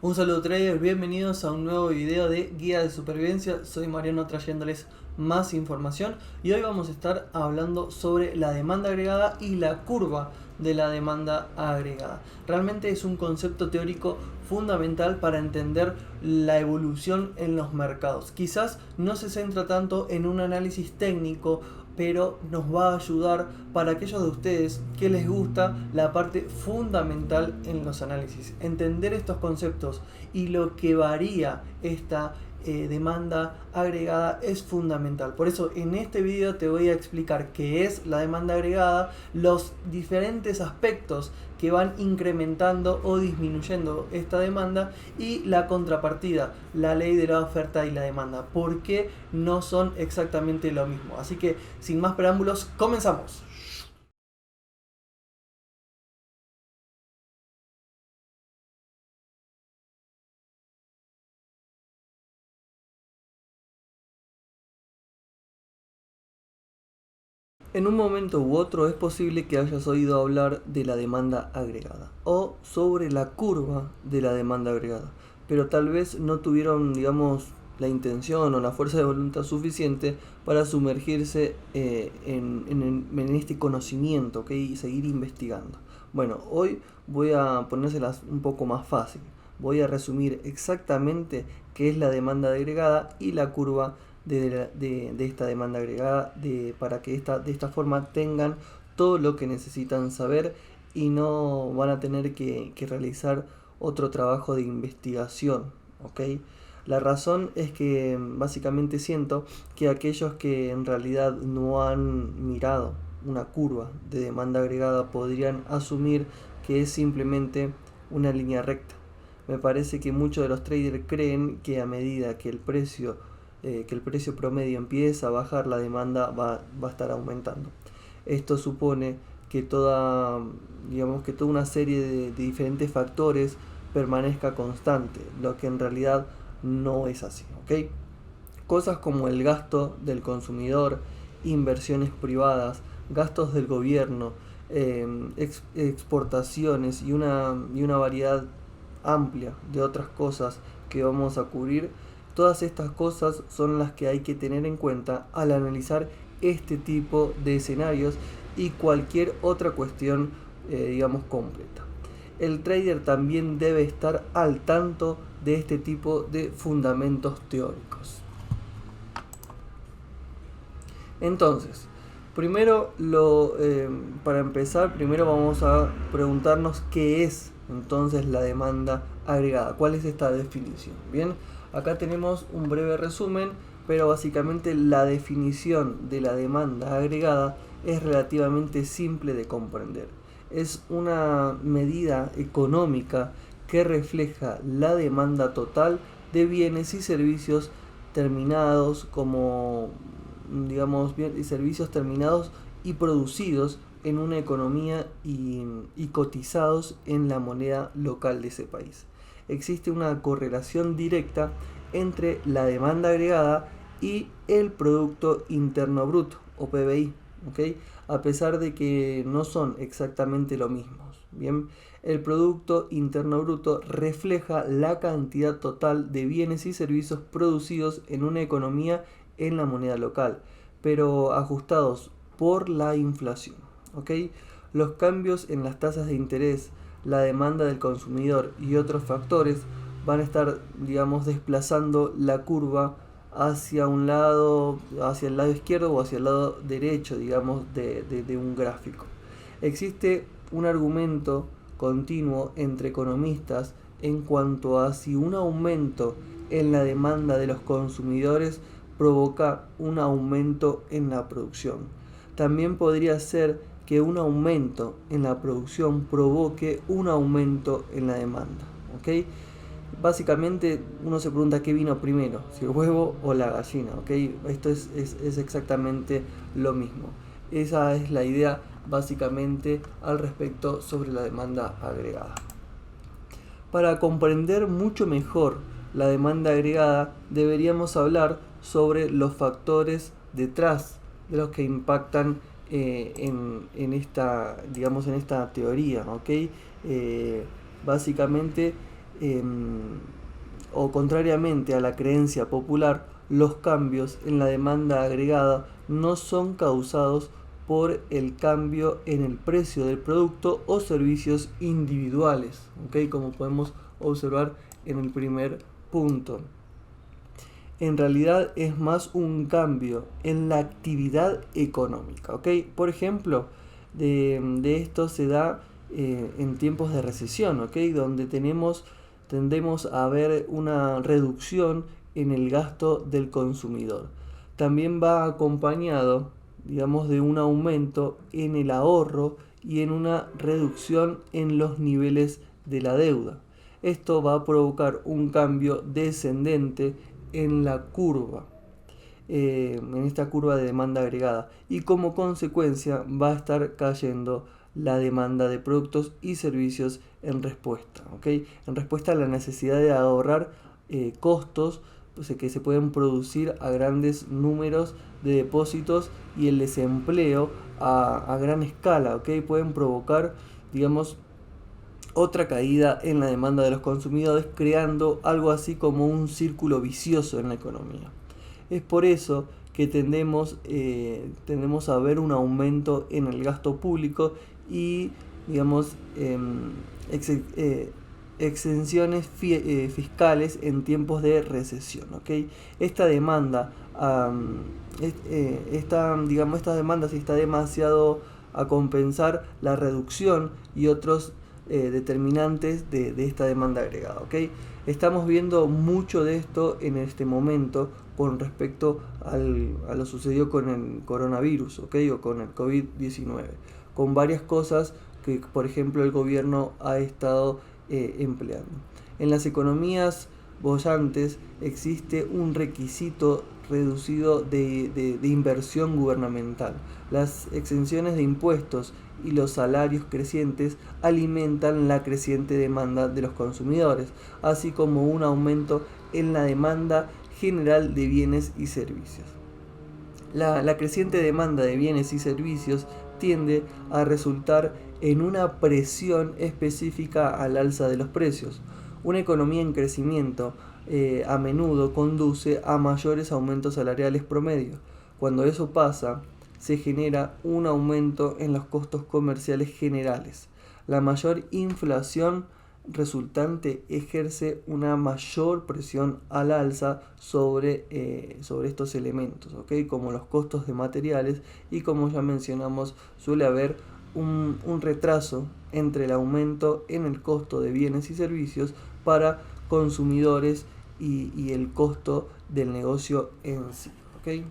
Un saludo traders, bienvenidos a un nuevo video de Guía de Supervivencia. Soy Mariano trayéndoles más información y hoy vamos a estar hablando sobre la demanda agregada y la curva de la demanda agregada. Realmente es un concepto teórico fundamental para entender la evolución en los mercados. Quizás no se centra tanto en un análisis técnico, pero nos va a ayudar para aquellos de ustedes que les gusta la parte fundamental en los análisis. Entender estos conceptos y lo que varía esta demanda agregada es fundamental. Por eso en este video te voy a explicar qué es la demanda agregada, los diferentes aspectos que van incrementando o disminuyendo esta demanda y la contrapartida, la ley de la oferta y la demanda, porque no son exactamente lo mismo. Así que sin más preámbulos, comenzamos. En un momento u otro es posible que hayas oído hablar de la demanda agregada o sobre la curva de la demanda agregada, pero tal vez no tuvieron, la intención o la fuerza de voluntad suficiente para sumergirse en este conocimiento, y seguir investigando. Bueno, hoy voy a ponérselas un poco más fácil. Voy a resumir exactamente qué es la demanda agregada y la curva de esta demanda agregada para que de esta forma tengan todo lo que necesitan saber y no van a tener que realizar otro trabajo de investigación, ¿ok? La razón es que básicamente siento que aquellos que en realidad no han mirado una curva de demanda agregada podrían asumir que es simplemente una línea recta. Me parece que muchos de los traders creen que a medida que el precio promedio empieza a bajar, la demanda va a estar aumentando. Esto supone que toda una serie de diferentes factores permanezca constante, lo que en realidad no es así, ¿ok? Cosas como el gasto del consumidor, inversiones privadas, gastos del gobierno, exportaciones y una variedad amplia de otras cosas que vamos a cubrir. Todas estas cosas son las que hay que tener en cuenta al analizar este tipo de escenarios y cualquier otra cuestión, completa. El trader también debe estar al tanto de este tipo de fundamentos teóricos. Entonces, para empezar, primero vamos a preguntarnos qué es entonces la demanda agregada. ¿Cuál es esta definición? Bien, acá tenemos un breve resumen, pero básicamente la definición de la demanda agregada es relativamente simple de comprender. Es una medida económica que refleja la demanda total de bienes y servicios terminados servicios terminados y producidos en una economía y cotizados en la moneda local de ese país. Existe una correlación directa entre la demanda agregada y el Producto Interno Bruto o PBI, ¿okay? A pesar de que no son exactamente lo mismo. Bien, el Producto Interno Bruto refleja la cantidad total de bienes y servicios producidos en una economía en la moneda local, pero ajustados por la inflación, ¿okay? Los cambios en las tasas de interés, la demanda del consumidor y otros factores van a estar, desplazando la curva hacia el lado izquierdo o hacia el lado derecho, de un gráfico. Existe un argumento continuo entre economistas en cuanto a si un aumento en la demanda de los consumidores provoca un aumento en la producción. También podría ser que un aumento en la producción provoque un aumento en la demanda, ¿ok? Básicamente uno se pregunta qué vino primero, si el huevo o la gallina, ¿ok? Esto es exactamente lo mismo. Esa es la idea básicamente al respecto sobre la demanda agregada. Para comprender mucho mejor la demanda agregada, deberíamos hablar sobre los factores detrás de los que impactan en esta, digamos, en esta teoría, ¿ok? Básicamente, o contrariamente a la creencia popular, los cambios en la demanda agregada no son causados por el cambio en el precio del producto o servicios individuales, ¿ok? Como podemos observar en el primer punto. En realidad es más un cambio en la actividad económica, ¿ok? Por ejemplo, de esto se da en tiempos de recesión, ¿ok? Donde tendemos a ver una reducción en el gasto del consumidor. También va acompañado, digamos, de un aumento en el ahorro y en una reducción en los niveles de la deuda. Esto va a provocar un cambio descendente en la curva, en esta curva de demanda agregada, y como consecuencia va a estar cayendo la demanda de productos y servicios en respuesta, ¿ok? En respuesta a la necesidad de ahorrar costos que se pueden producir a grandes números de depósitos y el desempleo a gran escala, ¿ok? Pueden provocar, digamos, otra caída en la demanda de los consumidores, creando algo así como un círculo vicioso en la economía. Es por eso que tendemos a ver un aumento en el gasto público y, digamos, exenciones fiscales en tiempos de recesión, ¿okay? Esta demanda, esta demanda se está demasiado a compensar la reducción y otros determinantes de esta demanda agregada, ¿okay? Estamos viendo mucho de esto en este momento con respecto a lo sucedido con el coronavirus, ¿okay? O con el COVID-19, con varias cosas que, por ejemplo, el gobierno ha estado empleando. En las economías bollantes existe un requisito reducido de inversión gubernamental. Las exenciones de impuestos y los salarios crecientes alimentan la creciente demanda de los consumidores, así como un aumento en la demanda general de bienes y servicios. La creciente demanda de bienes y servicios tiende a resultar en una presión específica al alza de los precios. Una economía en crecimiento a menudo conduce a mayores aumentos salariales promedio. Cuando eso pasa, se genera un aumento en los costos comerciales generales. La mayor inflación resultante ejerce una mayor presión al alza sobre estos elementos, ¿okay? Como los costos de materiales, y como ya mencionamos, suele haber un retraso entre el aumento en el costo de bienes y servicios para consumidores y el costo del negocio en sí, ¿okay?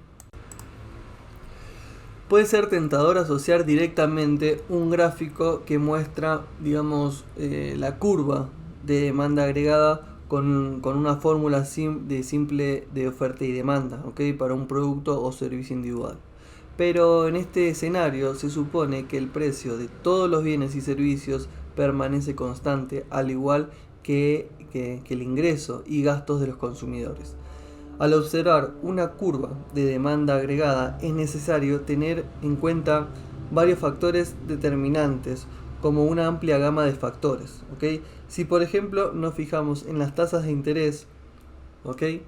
Puede ser tentador asociar directamente un gráfico que muestra, digamos, la curva de demanda agregada con una fórmula simple de oferta y demanda, ¿okay? Para un producto o servicio individual. Pero en este escenario se supone que el precio de todos los bienes y servicios permanece constante, al igual que el ingreso y gastos de los consumidores. Al observar una curva de demanda agregada es necesario tener en cuenta varios factores determinantes, como una amplia gama de factores, ¿okay? Si por ejemplo nos fijamos en las tasas de interés, ¿okay?,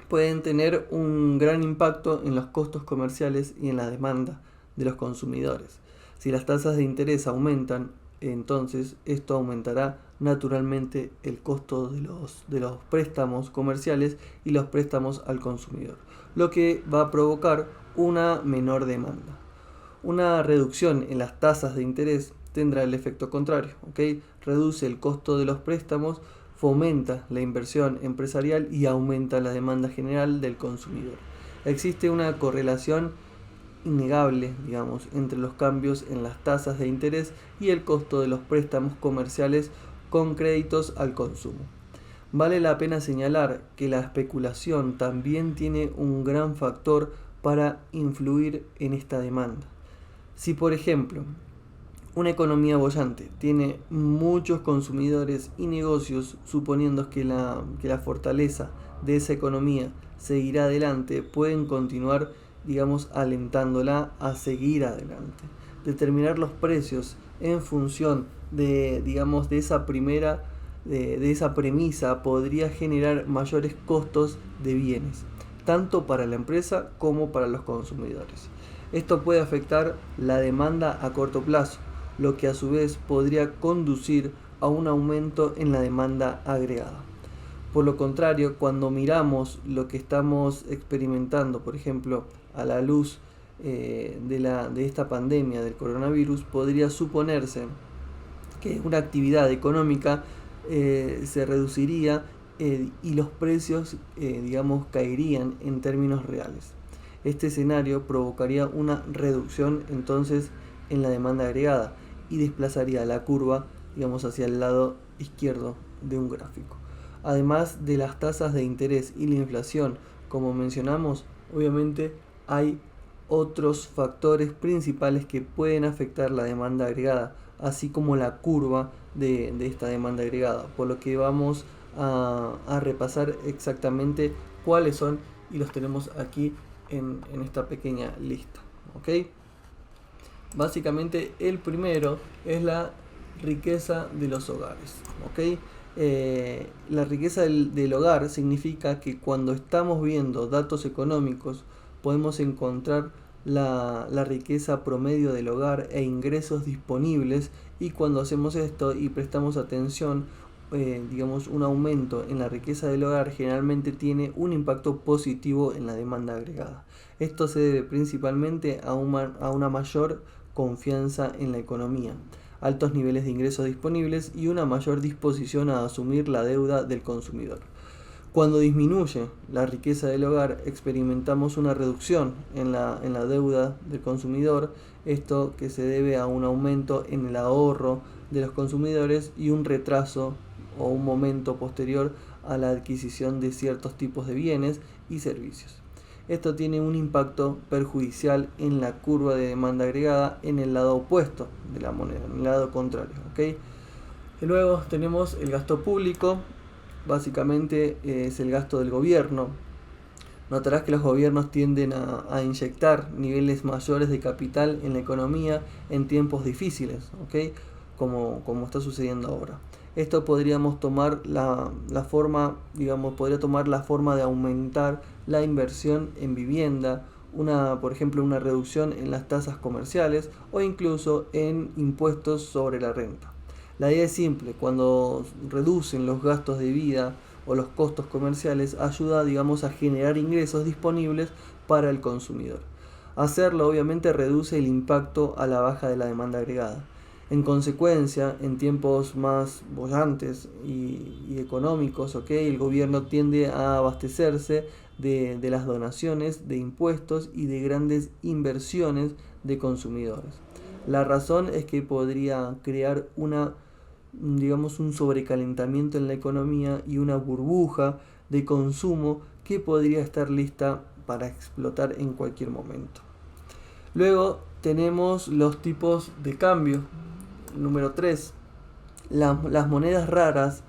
pueden tener un gran impacto en los costos comerciales y en la demanda de los consumidores. Si las tasas de interés aumentan, entonces esto aumentará naturalmente el costo de los préstamos comerciales y los préstamos al consumidor, lo que va a provocar una menor demanda. Una reducción en las tasas de interés tendrá el efecto contrario, ¿okay? Reduce el costo de los préstamos, fomenta la inversión empresarial y aumenta la demanda general del consumidor. Existe una correlación innegable, digamos, entre los cambios en las tasas de interés y el costo de los préstamos comerciales con créditos al consumo. Vale la pena señalar que la especulación también tiene un gran factor para influir en esta demanda. Si por ejemplo Una economía boyante tiene muchos consumidores y negocios, suponiendo que la fortaleza de esa economía seguirá adelante, pueden continuar, digamos, alentándola a seguir adelante. Determinar los precios en función de, digamos, de esa premisa podría generar mayores costos de bienes, tanto para la empresa como para los consumidores. Esto puede afectar la demanda a corto plazo, lo que a su vez podría conducir a un aumento en la demanda agregada. Por lo contrario, cuando miramos lo que estamos experimentando, por ejemplo, a la luz de esta pandemia del coronavirus, podría suponerse que una actividad económica se reduciría y los precios, digamos, caerían en términos reales. Este escenario provocaría una reducción entonces en la demanda agregada y desplazaría la curva, digamos, hacia el lado izquierdo de un gráfico. Además de las tasas de interés y la inflación, como mencionamos, obviamente hay otros factores principales que pueden afectar la demanda agregada, así como la curva de esta demanda agregada, por lo que vamos a repasar exactamente cuáles son y los tenemos aquí en esta pequeña lista. ¿Ok? Básicamente el primero es la riqueza de los hogares. ¿Ok? La riqueza del hogar significa que cuando estamos viendo datos económicos podemos encontrar la riqueza promedio del hogar e ingresos disponibles, y cuando hacemos esto y prestamos atención, digamos, un aumento en la riqueza del hogar generalmente tiene un impacto positivo en la demanda agregada. Esto se debe principalmente a una mayor confianza en la economía, altos niveles de ingresos disponibles y una mayor disposición a asumir la deuda del consumidor. Cuando disminuye la riqueza del hogar, experimentamos una reducción en la deuda del consumidor, esto que se debe a un aumento en el ahorro de los consumidores y un retraso o un momento posterior a la adquisición de ciertos tipos de bienes y servicios. Esto tiene un impacto perjudicial en la curva de demanda agregada en el lado opuesto de la moneda, en el lado contrario. ¿Okay? Y luego tenemos el gasto público. Básicamente es el gasto del gobierno. Notarás que los gobiernos tienden a inyectar niveles mayores de capital en la economía en tiempos difíciles, ¿okay? como está sucediendo ahora. Esto podríamos tomar podría tomar la forma de aumentar la inversión en vivienda, por ejemplo, una reducción en las tasas comerciales o incluso en impuestos sobre la renta. La idea es simple: cuando reducen los gastos de vida o los costos comerciales, ayuda, digamos, a generar ingresos disponibles para el consumidor. Hacerlo obviamente reduce el impacto a la baja de la demanda agregada. En consecuencia, en tiempos más bollantes y económicos, el gobierno tiende a abastecerse de las donaciones, de impuestos y de grandes inversiones de consumidores. La razón es que podría crear un sobrecalentamiento en la economía y una burbuja de consumo que podría estar lista para explotar en cualquier momento. Luego tenemos los tipos de cambio. Número 3. Las monedas raras,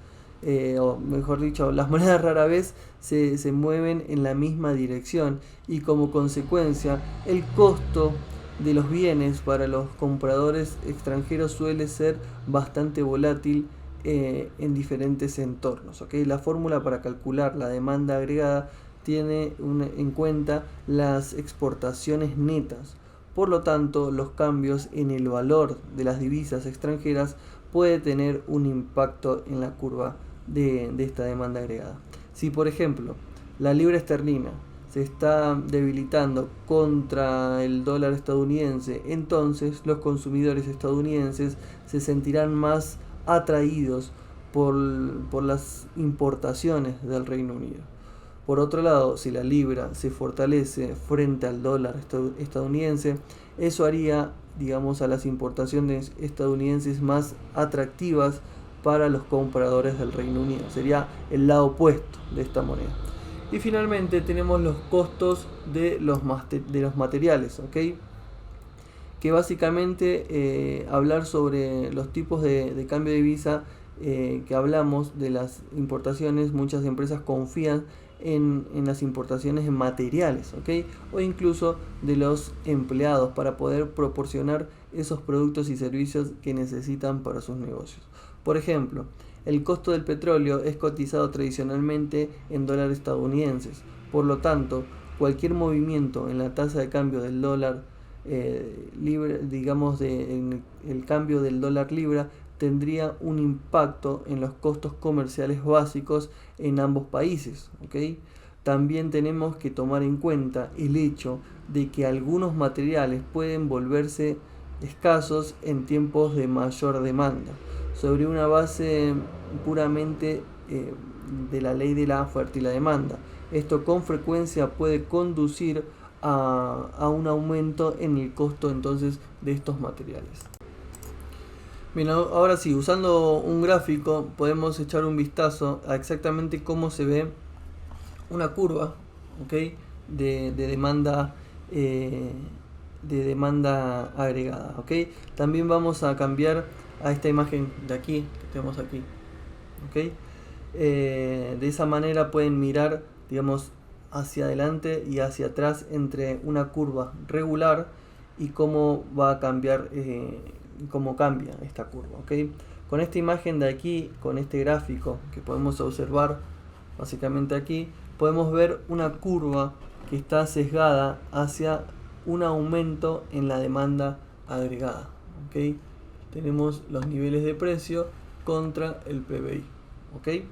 o mejor dicho, las monedas rara vez se mueven en la misma dirección, y como consecuencia el costo de los bienes para los compradores extranjeros suele ser bastante volátil en diferentes entornos. La fórmula para calcular la demanda agregada tiene en cuenta las exportaciones netas. Por lo tanto, los cambios en el valor de las divisas extranjeras puede tener un impacto en la curva de esta demanda agregada. Si, por ejemplo, la libra esterlina se está debilitando contra el dólar estadounidense, entonces los consumidores estadounidenses se sentirán más atraídos por las importaciones del Reino Unido. Por otro lado, si la libra se fortalece frente al dólar estadounidense, eso haría, a las importaciones estadounidenses más atractivas para los compradores del Reino Unido. Sería el lado opuesto de esta moneda. Y finalmente tenemos los costos de los materiales, que básicamente hablar sobre los tipos de cambio de divisa que hablamos de las importaciones. Muchas empresas confían en las importaciones en materiales, ¿ok? O incluso de los empleados para poder proporcionar esos productos y servicios que necesitan para sus negocios. Por ejemplo, el costo del petróleo es cotizado tradicionalmente en dólares estadounidenses. Por lo tanto, cualquier movimiento en la tasa de cambio del dólar libre, digamos en el cambio del dólar libra, tendría un impacto en los costos comerciales básicos en ambos países, ¿okay? También tenemos que tomar en cuenta el hecho de que algunos materiales pueden volverse escasos en tiempos de mayor demanda, sobre una base puramente de la ley de la oferta y la demanda. Esto con frecuencia puede conducir a un aumento en el costo entonces de estos materiales. Bien, ahora sí, usando un gráfico podemos echar un vistazo a exactamente cómo se ve una curva, ¿okay? de demanda agregada, ¿okay? También vamos a cambiar a esta imagen de aquí que tenemos aquí, ¿okay? De esa manera pueden mirar, digamos, hacia adelante y hacia atrás entre una curva regular y cómo va a cambiar, cómo cambia esta curva, ¿okay? Con esta imagen de aquí, con este gráfico que podemos observar básicamente aquí, podemos ver una curva que está sesgada hacia un aumento en la demanda agregada, ¿okay? Tenemos los niveles de precio contra el PBI, ¿okay?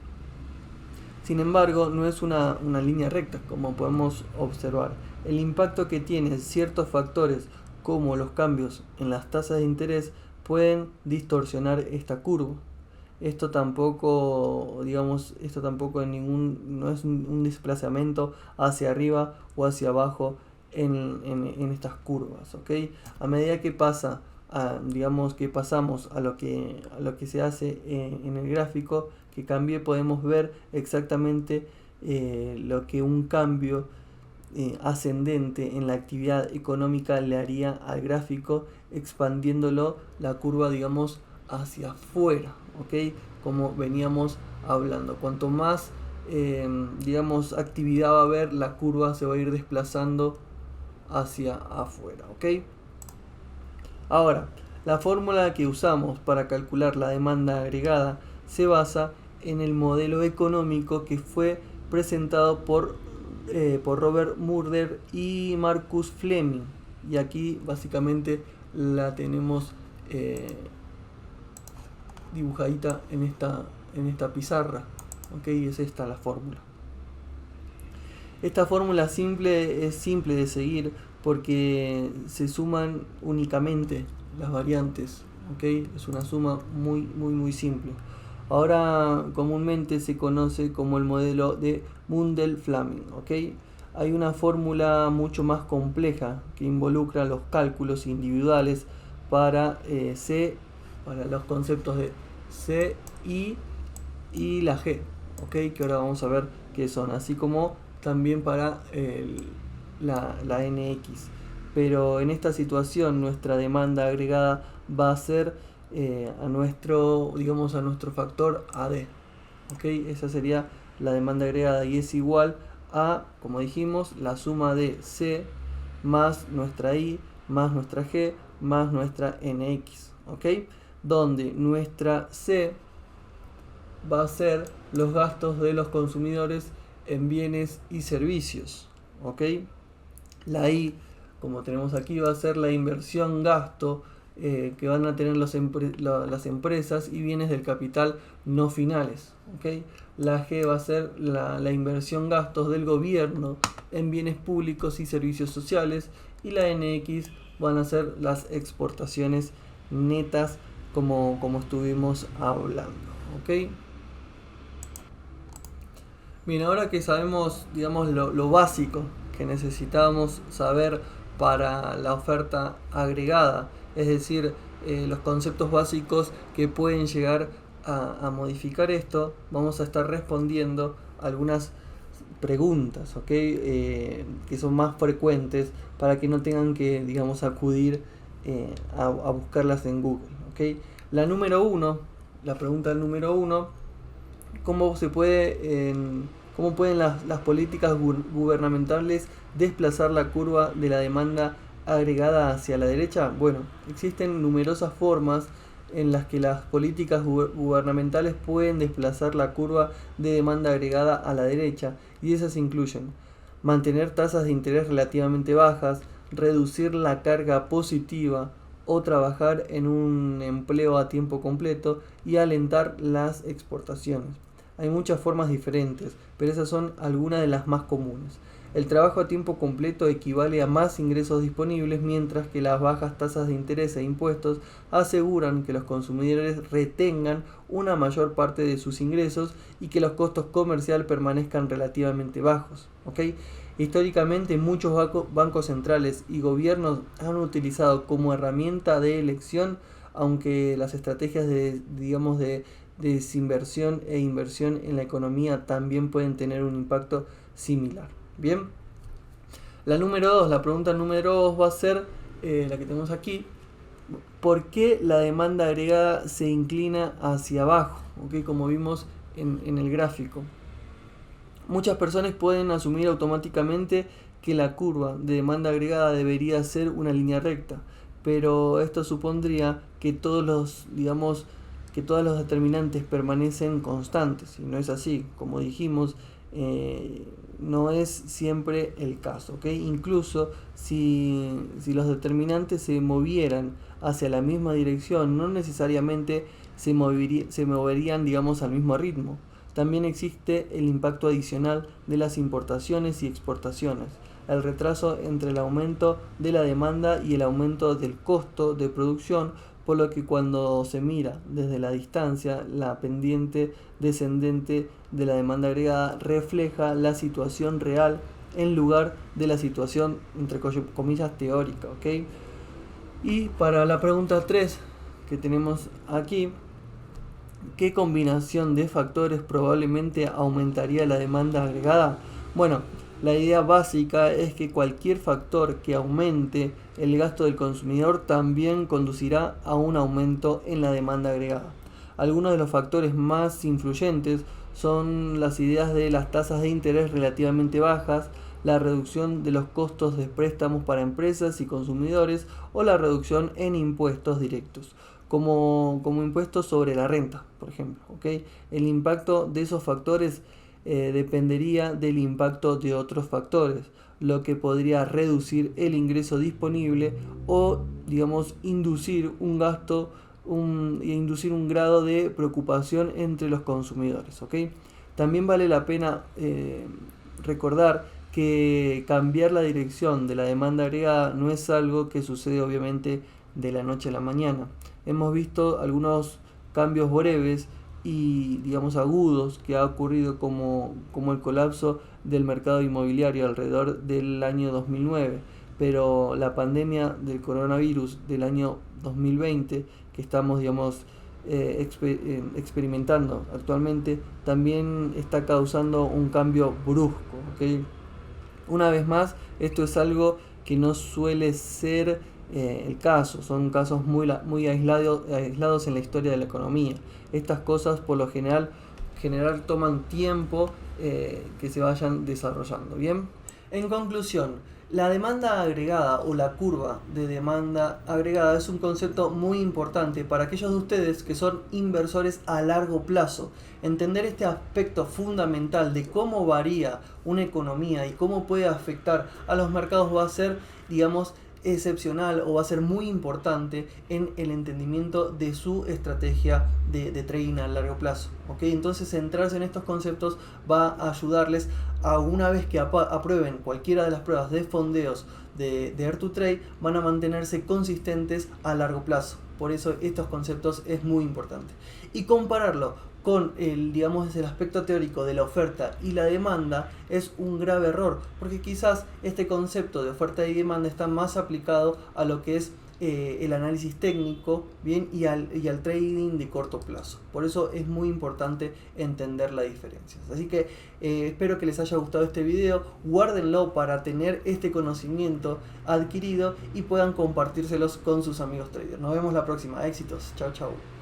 Sin embargo, no es una línea recta, como podemos observar. El impacto que tienen ciertos factores, como los cambios en las tasas de interés, pueden distorsionar esta curva. Esto tampoco, digamos, no es un desplazamiento hacia arriba o hacia abajo en estas curvas, ¿ok? A medida que pasa, digamos que pasamos a lo que se hace en el gráfico que cambie, podemos ver exactamente lo que un cambio ascendente en la actividad económica le haría al gráfico, expandiéndolo la curva, digamos, hacia afuera, ¿ok? Como veníamos hablando, cuanto más digamos actividad va a haber, la curva se va a ir desplazando hacia afuera, ¿ok? Ahora, la fórmula que usamos para calcular la demanda agregada se basa en el modelo económico que fue presentado por Robert Murder y Marcus Fleming, y aquí básicamente la tenemos dibujadita en esta pizarra, ¿ok? Es esta la fórmula. Esta fórmula es simple de seguir porque se suman únicamente las variantes, ¿ok? Es una suma muy simple. Ahora comúnmente se conoce como el modelo de Mundell-Fleming, ¿ok? Hay una fórmula mucho más compleja que involucra los cálculos individuales para para los conceptos de C, I y la G, ¿ok? Que ahora vamos a ver qué son, así como también para la NX. Pero en esta situación nuestra demanda agregada va a ser a nuestro factor AD, ¿ok? Esa sería la demanda agregada y es igual a, como dijimos, la suma de C más nuestra I más nuestra G más nuestra NX, ¿ok? Donde nuestra C va a ser los gastos de los consumidores en bienes y servicios, ¿ok? La I, como tenemos aquí, va a ser la inversión gasto que van a tener las empresas y bienes del capital no finales, ¿ok? La G va a ser la inversión gastos del gobierno en bienes públicos y servicios sociales, y la NX van a ser las exportaciones netas como estuvimos hablando, ¿ok? Bien, ahora que sabemos, digamos, lo básico que necesitamos saber para la oferta agregada, es decir, los conceptos básicos que pueden llegar a modificar esto, vamos a estar respondiendo algunas preguntas, ¿ok? Que son más frecuentes para que no tengan que, digamos, acudir a buscarlas en Google, ¿okay? La pregunta número uno, ¿cómo pueden las políticas gubernamentales desplazar la curva de la demanda agregada hacia la derecha? Bueno, existen numerosas formas en las que las políticas gubernamentales pueden desplazar la curva de demanda agregada a la derecha, y esas incluyen mantener tasas de interés relativamente bajas, reducir la carga positiva o trabajar en un empleo a tiempo completo y alentar las exportaciones. Hay muchas formas diferentes, pero esas son algunas de las más comunes. El trabajo a tiempo completo equivale a más ingresos disponibles, mientras que las bajas tasas de interés e impuestos aseguran que los consumidores retengan una mayor parte de sus ingresos y que los costos comerciales permanezcan relativamente bajos, ¿okay? Históricamente, muchos bancos centrales y gobiernos han utilizado como herramienta de elección, aunque las estrategias de desinversión e inversión en la economía también pueden tener un impacto similar. Bien, la pregunta número 2 va a ser la que tenemos aquí. ¿Por qué la demanda agregada se inclina hacia abajo? ¿Okay? Como vimos en el gráfico. Muchas personas pueden asumir automáticamente que la curva de demanda agregada debería ser una línea recta, pero esto supondría que todos los determinantes permanecen constantes, y no es así. Como dijimos, no es siempre el caso, ¿okay? Incluso si los determinantes se movieran hacia la misma dirección, no necesariamente se moverían al mismo ritmo. También existe el impacto adicional de las importaciones y exportaciones, el retraso entre el aumento de la demanda y el aumento del costo de producción, por lo que cuando se mira desde la distancia, la pendiente descendente de la demanda agregada refleja la situación real en lugar de la situación, entre comillas, teórica, ¿okay? Y para la pregunta 3 que tenemos aquí, ¿qué combinación de factores probablemente aumentaría la demanda agregada? Bueno, la idea básica es que cualquier factor que aumente el gasto del consumidor también conducirá a un aumento en la demanda agregada. Algunos de los factores más influyentes son las ideas de las tasas de interés relativamente bajas, la reducción de los costos de préstamos para empresas y consumidores o la reducción en impuestos directos, como impuestos sobre la renta, por ejemplo, ¿okay? El impacto de esos factores dependería del impacto de otros factores, lo que podría reducir el ingreso disponible o, inducir un grado de preocupación entre los consumidores, ¿okay? También vale la pena recordar que cambiar la dirección de la demanda agregada no es algo que sucede obviamente de la noche a la mañana. Hemos visto algunos cambios breves y agudos que ha ocurrido como el colapso del mercado inmobiliario alrededor del año 2009, pero la pandemia del coronavirus del año 2020 que estamos experimentando actualmente también está causando un cambio brusco, ¿okay? Una vez más, esto es algo que no suele ser el caso, son casos muy aislados en la historia de la economía. Estas cosas por lo general toman tiempo que se vayan desarrollando. Bien, en conclusión, la demanda agregada o la curva de demanda agregada es un concepto muy importante para aquellos de ustedes que son inversores a largo plazo. Entender este aspecto fundamental de cómo varía una economía y cómo puede afectar a los mercados va a ser, excepcional, o va a ser muy importante en el entendimiento de su estrategia de trading a largo plazo, ¿okay? Entonces, centrarse en estos conceptos va a ayudarles a, una vez que aprueben cualquiera de las pruebas de fondeos de Dare to Trade, van a mantenerse consistentes a largo plazo. Por eso estos conceptos es muy importante. Y compararlo con el aspecto teórico de la oferta y la demanda es un grave error, porque quizás este concepto de oferta y demanda está más aplicado a lo que es el análisis técnico, bien, y al trading de corto plazo. Por eso es muy importante entender las diferencias. Así que espero que les haya gustado este video, guárdenlo para tener este conocimiento adquirido y puedan compartírselos con sus amigos traders. Nos vemos la próxima, éxitos, chao chao.